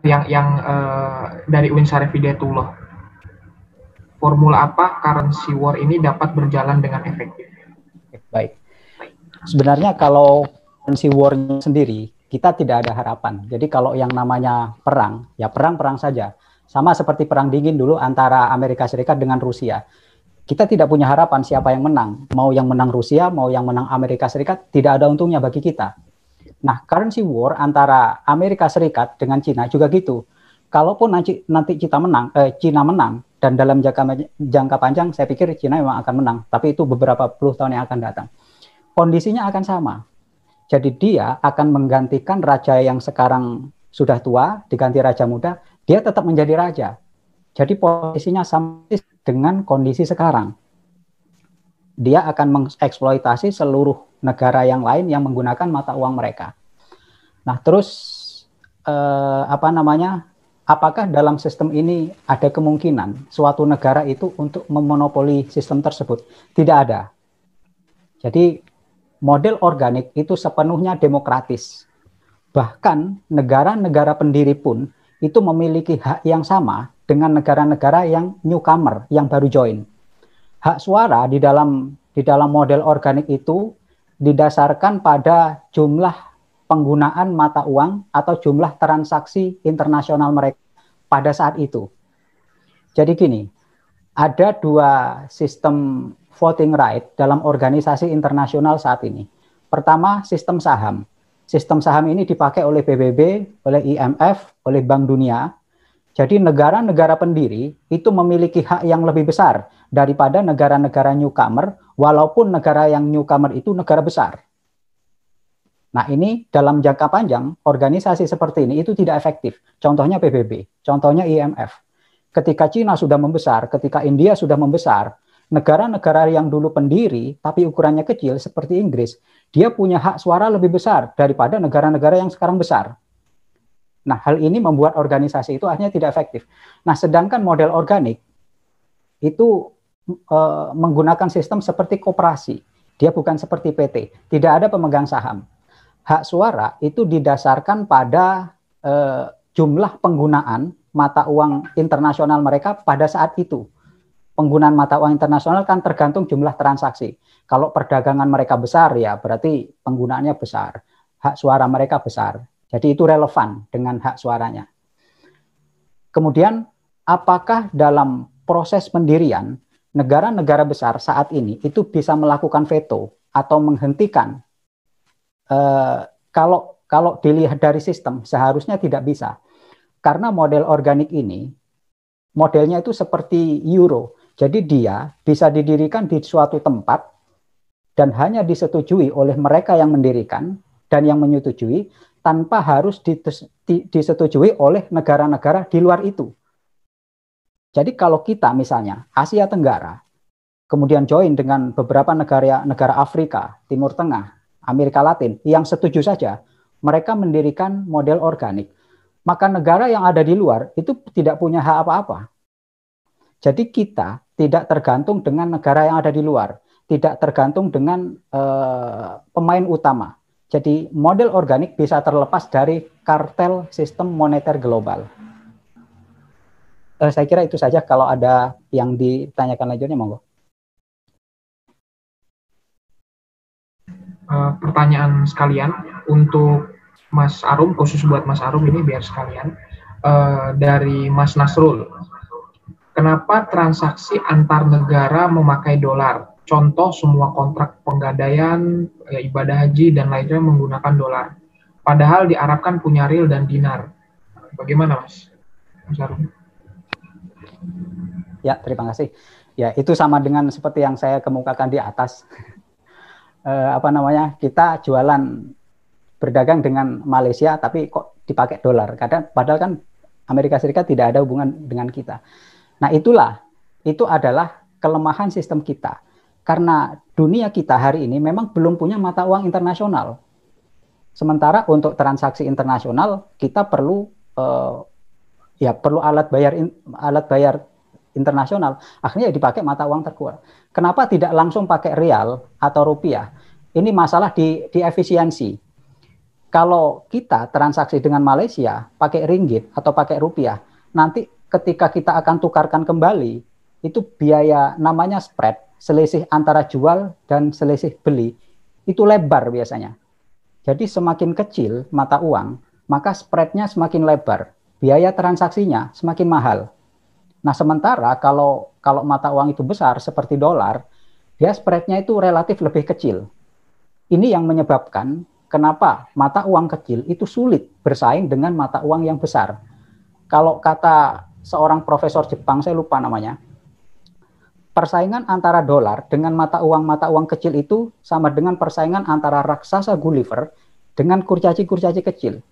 yang dari Uin Syarif Hidayatullah. Formula apa currency war ini dapat berjalan dengan efektif? Baik. Sebenarnya kalau currency war sendiri, kita tidak ada harapan. Jadi kalau yang namanya perang, ya perang-perang saja. Sama seperti perang dingin dulu antara Amerika Serikat dengan Rusia. Kita tidak punya harapan siapa yang menang. Mau yang menang Rusia, mau yang menang Amerika Serikat, tidak ada untungnya bagi kita. Nah, currency war antara Amerika Serikat dengan Cina juga gitu. Kalaupun nanti Cina menang, dan dalam jangka panjang saya pikir Cina memang akan menang, tapi itu beberapa puluh tahun yang akan datang. Kondisinya akan sama. Jadi dia akan menggantikan raja yang sekarang sudah tua, diganti raja muda, dia tetap menjadi raja. Jadi posisinya sama dengan kondisi sekarang. Dia akan mengeksploitasi seluruh negara yang lain yang menggunakan mata uang mereka. Nah, terus apakah dalam sistem ini ada kemungkinan suatu negara itu untuk memonopoli sistem tersebut? Tidak ada. Jadi model organik itu sepenuhnya demokratis. Bahkan negara-negara pendiri pun itu memiliki hak yang sama dengan negara-negara yang newcomer, yang baru join. Hak suara di dalam model organik itu didasarkan pada jumlah penggunaan mata uang atau jumlah transaksi internasional mereka pada saat itu. Jadi gini, ada dua sistem voting right dalam organisasi internasional saat ini. Pertama, sistem saham. Sistem saham ini dipakai oleh PBB, oleh IMF, oleh Bank Dunia. Jadi negara-negara pendiri itu memiliki hak yang lebih besar daripada negara-negara newcomer, walaupun negara yang newcomer itu negara besar. Nah, ini dalam jangka panjang, organisasi seperti ini itu tidak efektif. Contohnya PBB, contohnya IMF. Ketika Cina sudah membesar, ketika India sudah membesar, negara-negara yang dulu pendiri, tapi ukurannya kecil seperti Inggris, dia punya hak suara lebih besar daripada negara-negara yang sekarang besar. Nah, hal ini membuat organisasi itu akhirnya tidak efektif. Nah, sedangkan model organik itu menggunakan sistem seperti koperasi. Dia bukan seperti PT. Tidak ada pemegang saham. Hak suara itu didasarkan pada jumlah penggunaan mata uang internasional mereka pada saat itu. Penggunaan mata uang internasional kan tergantung jumlah transaksi. Kalau perdagangan mereka besar, ya berarti penggunaannya besar. Hak suara mereka besar. Jadi itu relevan dengan hak suaranya. Kemudian, apakah dalam proses pendirian, negara-negara besar saat ini itu bisa melakukan veto atau menghentikan? Kalau dilihat dari sistem, seharusnya tidak bisa. Karena model organik ini, modelnya itu seperti euro. Jadi dia bisa didirikan di suatu tempat dan hanya disetujui oleh mereka yang mendirikan dan yang menyetujui, tanpa harus disetujui oleh negara-negara di luar itu. Jadi kalau kita misalnya Asia Tenggara, kemudian join dengan beberapa negara Afrika, Timur Tengah, Amerika Latin, yang setuju saja, mereka mendirikan model organik. Maka negara yang ada di luar itu tidak punya hak apa-apa. Jadi kita tidak tergantung dengan negara yang ada di luar, tidak tergantung dengan pemain utama. Jadi model organik bisa terlepas dari kartel sistem moneter global. Saya kira itu saja. Kalau ada yang ditanyakan lanjutnya, monggo. Pertanyaan sekalian untuk Mas Arum, khusus buat Mas Arum ini biar sekalian. Dari Mas Nasrul. Kenapa transaksi antar negara memakai dolar? Contoh semua kontrak penggadaian, ibadah haji, dan lainnya menggunakan dolar. Padahal diharapkan punya real dan dinar. Bagaimana, Mas Arum? Ya, terima kasih. Ya, itu sama dengan seperti yang saya kemukakan di atas. Kita jualan berdagang dengan Malaysia, tapi kok dipakai dolar. Padahal kan Amerika Serikat tidak ada hubungan dengan kita. Nah, itu adalah kelemahan sistem kita. Karena dunia kita hari ini memang belum punya mata uang internasional. Sementara untuk transaksi internasional kita perlu alat bayar internasional. Akhirnya dipakai mata uang terkuat. Kenapa tidak langsung pakai rial atau rupiah? Ini masalah di efisiensi. kalau kita transaksi dengan Malaysia pakai ringgit atau pakai rupiah, nanti ketika kita akan tukarkan kembali, itu biaya namanya spread, selisih antara jual dan selisih beli, itu lebar biasanya. Jadi semakin kecil mata uang, maka spreadnya semakin lebar, biaya transaksinya semakin mahal. Nah, sementara kalau mata uang itu besar seperti dolar, dia spreadnya itu relatif lebih kecil. Ini yang menyebabkan kenapa mata uang kecil itu sulit bersaing dengan mata uang yang besar. Kalau kata seorang profesor Jepang, saya lupa namanya, persaingan antara dolar dengan mata uang kecil itu sama dengan persaingan antara raksasa Gulliver dengan kurcaci-kurcaci kecil.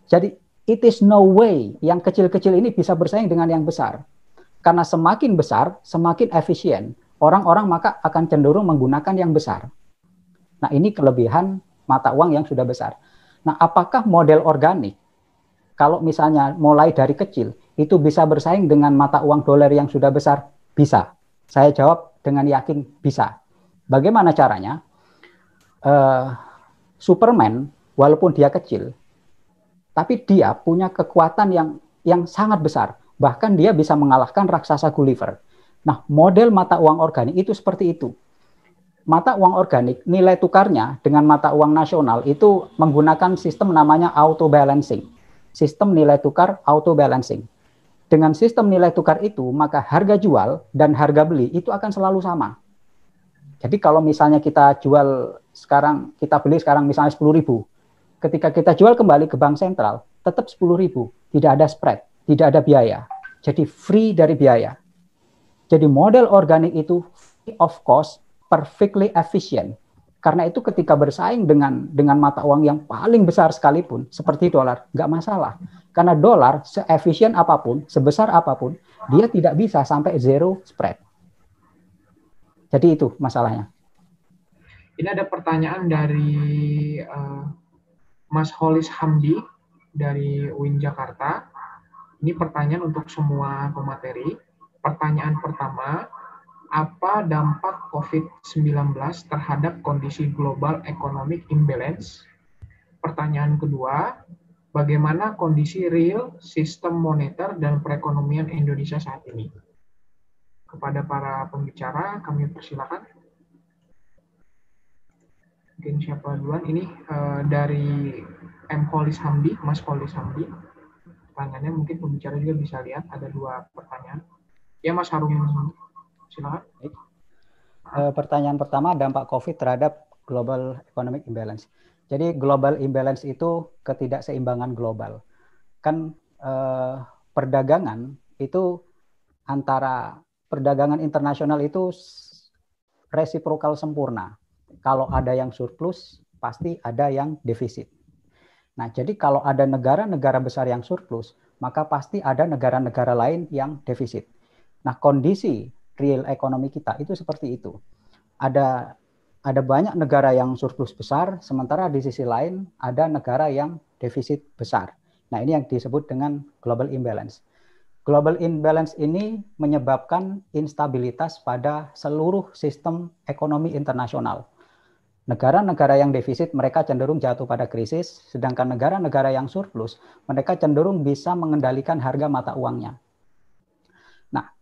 Jadi, it is no way yang kecil-kecil ini bisa bersaing dengan yang besar. Karena semakin besar, semakin efisien. Orang-orang maka akan cenderung menggunakan yang besar. Nah, ini kelebihan mata uang yang sudah besar. Nah, apakah model organik, kalau misalnya mulai dari kecil, itu bisa bersaing dengan mata uang dolar yang sudah besar? Bisa. Saya jawab dengan yakin bisa. Bagaimana caranya? Superman, walaupun dia kecil, tapi dia punya kekuatan yang sangat besar. Bahkan dia bisa mengalahkan raksasa Gulliver. Nah, model mata uang organik itu seperti itu. Mata uang organik, nilai tukarnya dengan mata uang nasional itu menggunakan sistem namanya auto balancing. Sistem nilai tukar auto balancing. Dengan sistem nilai tukar itu, maka harga jual dan harga beli itu akan selalu sama. Jadi kalau misalnya kita jual sekarang, kita beli sekarang misalnya 10.000, ketika kita jual kembali ke bank sentral, tetap 10.000, tidak ada spread, tidak ada biaya. Jadi free dari biaya. Jadi model organik itu free of cost, perfectly efficient. Karena itu ketika bersaing dengan mata uang yang paling besar sekalipun, seperti dolar, nggak masalah. Karena dolar seefisien apapun, sebesar apapun, dia tidak bisa sampai zero spread. Jadi itu masalahnya. Ini ada pertanyaan dari Mas Holis Hamdi dari UIN Jakarta. Ini pertanyaan untuk semua pemateri. Pertanyaan pertama, apa dampak COVID-19 terhadap kondisi global economic imbalance? Pertanyaan kedua, bagaimana kondisi real sistem moneter dan perekonomian Indonesia saat ini? Kepada para pembicara, kami persilakan. Mungkin siapa duluan? Ini dari M. Holis Hamdi, Mas Holis Hamdi. Pertanyaannya mungkin pembicara juga bisa lihat, ada 2 pertanyaan. Ya, Mas Harum, silakan. Pertanyaan pertama, dampak COVID terhadap global economic imbalance. Jadi global imbalance itu ketidakseimbangan global. Kan perdagangan itu antara perdagangan internasional itu resiprokal sempurna. Kalau ada yang surplus, pasti ada yang defisit. Nah, jadi kalau ada negara-negara besar yang surplus, maka pasti ada negara-negara lain yang defisit. Nah, kondisi real ekonomi kita itu seperti itu. Ada banyak negara yang surplus besar, sementara di sisi lain ada negara yang defisit besar. Nah, ini yang disebut dengan global imbalance. Global imbalance ini menyebabkan instabilitas pada seluruh sistem ekonomi internasional. Negara-negara yang defisit mereka cenderung jatuh pada krisis, sedangkan negara-negara yang surplus mereka cenderung bisa mengendalikan harga mata uangnya. Nah,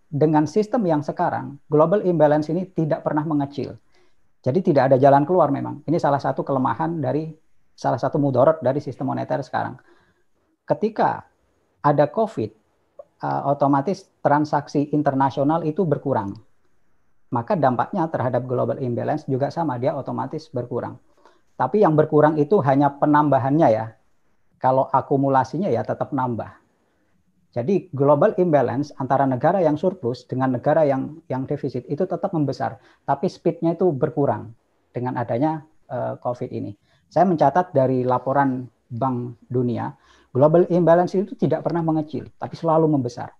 dengan sistem yang sekarang, global imbalance ini tidak pernah mengecil. Jadi tidak ada jalan keluar memang. Ini salah satu kelemahan dari, salah satu mudarat dari sistem moneter sekarang. Ketika ada COVID, otomatis transaksi internasional itu berkurang. Maka dampaknya terhadap global imbalance juga sama, dia otomatis berkurang. Tapi yang berkurang itu hanya penambahannya ya. Kalau akumulasinya ya tetap nambah. Jadi global imbalance antara negara yang surplus dengan negara yang defisit itu tetap membesar. Tapi speednya itu berkurang dengan adanya COVID ini. Saya mencatat dari laporan Bank Dunia, global imbalance itu tidak pernah mengecil, tapi selalu membesar.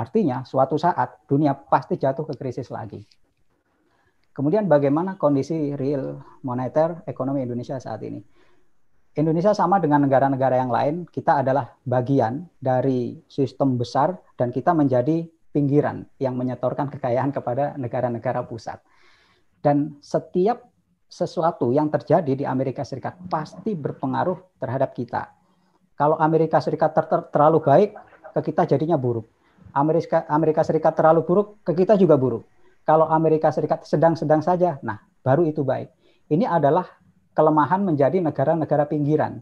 Artinya suatu saat dunia pasti jatuh ke krisis lagi. Kemudian bagaimana kondisi real moneter ekonomi Indonesia saat ini? Indonesia sama dengan negara-negara yang lain, kita adalah bagian dari sistem besar dan kita menjadi pinggiran yang menyetorkan kekayaan kepada negara-negara pusat. Dan setiap sesuatu yang terjadi di Amerika Serikat pasti berpengaruh terhadap kita. Kalau Amerika Serikat terlalu baik, ke kita jadinya buruk. Amerika Serikat terlalu buruk, ke kita juga buruk. Kalau Amerika Serikat sedang-sedang saja, nah baru itu baik. Ini adalah kelemahan menjadi negara-negara pinggiran.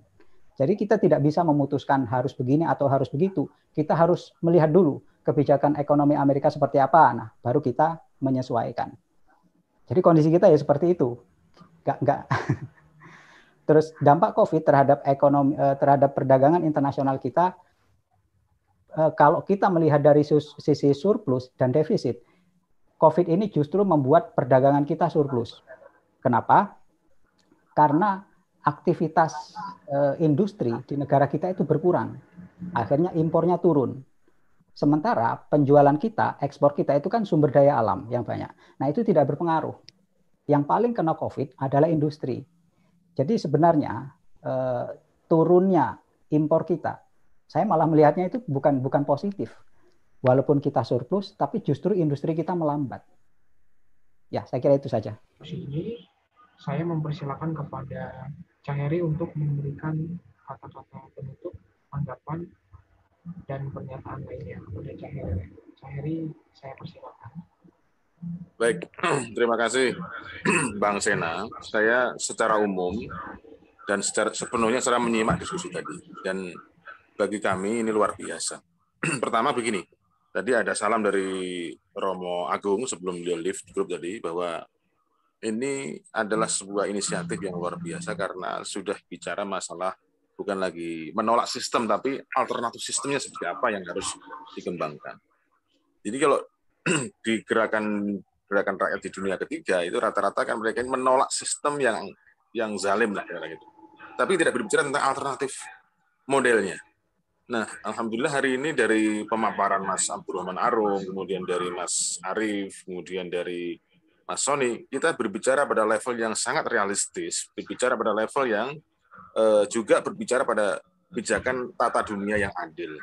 Jadi kita tidak bisa memutuskan harus begini atau harus begitu. Kita harus melihat dulu kebijakan ekonomi Amerika seperti apa, nah baru kita menyesuaikan. Jadi kondisi kita ya seperti itu. Enggak. Terus dampak COVID terhadap ekonomi, terhadap perdagangan internasional kita, kalau kita melihat dari sisi surplus dan defisit, COVID ini justru membuat perdagangan kita surplus. Kenapa? Karena aktivitas industri di negara kita itu berkurang. Akhirnya impornya turun. Sementara penjualan kita, ekspor kita itu kan sumber daya alam yang banyak. Nah itu tidak berpengaruh. Yang paling kena COVID adalah industri. Jadi sebenarnya turunnya impor kita, saya malah melihatnya itu bukan positif. Walaupun kita surplus, tapi justru industri kita melambat. Ya, saya kira itu saja. Ini saya mempersilakan kepada Cak Heri untuk memberikan kata-kata penutup, tanggapan, dan pernyataan lainnya kepada Cak Heri. Cak Heri, saya persilakan. Baik, terima kasih Bang Sena. Saya secara umum dan sepenuhnya secara menyimak diskusi tadi. Dan bagi kami ini luar biasa. Pertama begini, tadi ada salam dari Romo Agung sebelum beliau live grup tadi, bahwa ini adalah sebuah inisiatif yang luar biasa karena sudah bicara masalah bukan lagi menolak sistem, tapi alternatif sistemnya seperti apa yang harus dikembangkan. Jadi kalau di gerakan rakyat di dunia ketiga itu rata-rata kan mereka menolak sistem yang zalim lah gitu. Tapi tidak berbicara tentang alternatif modelnya. Nah, alhamdulillah hari ini dari pemaparan Mas Abdurrahman Arum, kemudian dari Mas Arief, kemudian dari Mas Sony, kita berbicara pada level yang sangat realistis, berbicara pada level yang juga berbicara pada kebijakan tata dunia yang adil.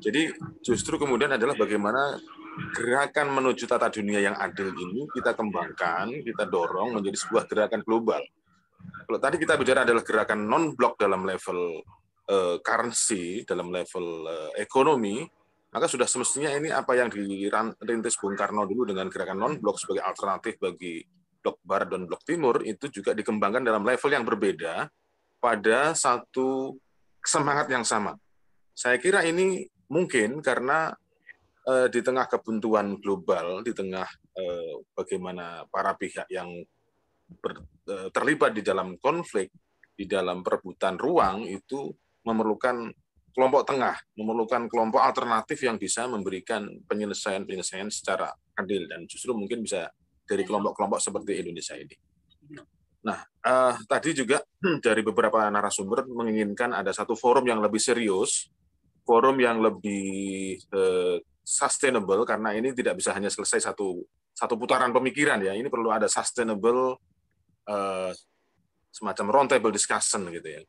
Jadi justru kemudian adalah bagaimana gerakan menuju tata dunia yang adil ini kita kembangkan, kita dorong menjadi sebuah gerakan global. Kalau tadi kita bicara adalah gerakan non-blok dalam level currency, dalam level ekonomi, maka sudah semestinya ini apa yang dirintis Bung Karno dulu dengan gerakan non-blok sebagai alternatif bagi blok barat dan blok timur, itu juga dikembangkan dalam level yang berbeda pada satu semangat yang sama. Saya kira ini mungkin karena di tengah kebuntuan global, di tengah bagaimana para pihak yang terlibat di dalam konflik, di dalam perebutan ruang, itu memerlukan kelompok tengah, memerlukan kelompok alternatif yang bisa memberikan penyelesaian secara adil, dan justru mungkin bisa dari kelompok-kelompok seperti Indonesia ini. Nah, tadi juga dari beberapa narasumber menginginkan ada satu forum yang lebih serius, forum yang lebih sustainable, karena ini tidak bisa hanya selesai satu putaran pemikiran ya. Ini perlu ada sustainable semacam round table discussion gitu ya,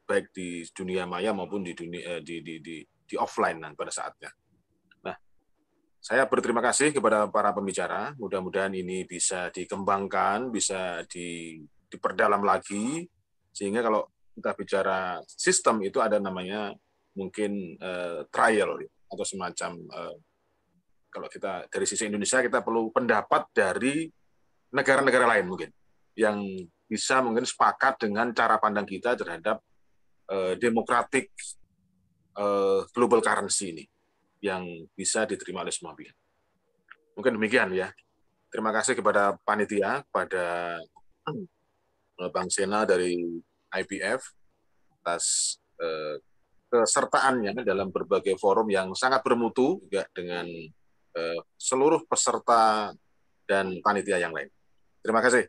baik di dunia maya maupun di dunia di offline pada saatnya. Nah, saya berterima kasih kepada para pembicara. Mudah-mudahan ini bisa dikembangkan, bisa diperdalam lagi, sehingga kalau kita bicara sistem itu ada namanya mungkin trial atau semacam kalau kita dari sisi Indonesia kita perlu pendapat dari negara-negara lain mungkin yang bisa mungkin sepakat dengan cara pandang kita terhadap demokratik global currency ini yang bisa diterima oleh semua pihak. Mungkin demikian ya. Terima kasih kepada panitia, kepada Bang Sena dari IPF atas kesertaannya dalam berbagai forum yang sangat bermutu juga dengan seluruh peserta dan panitia yang lain. Terima kasih.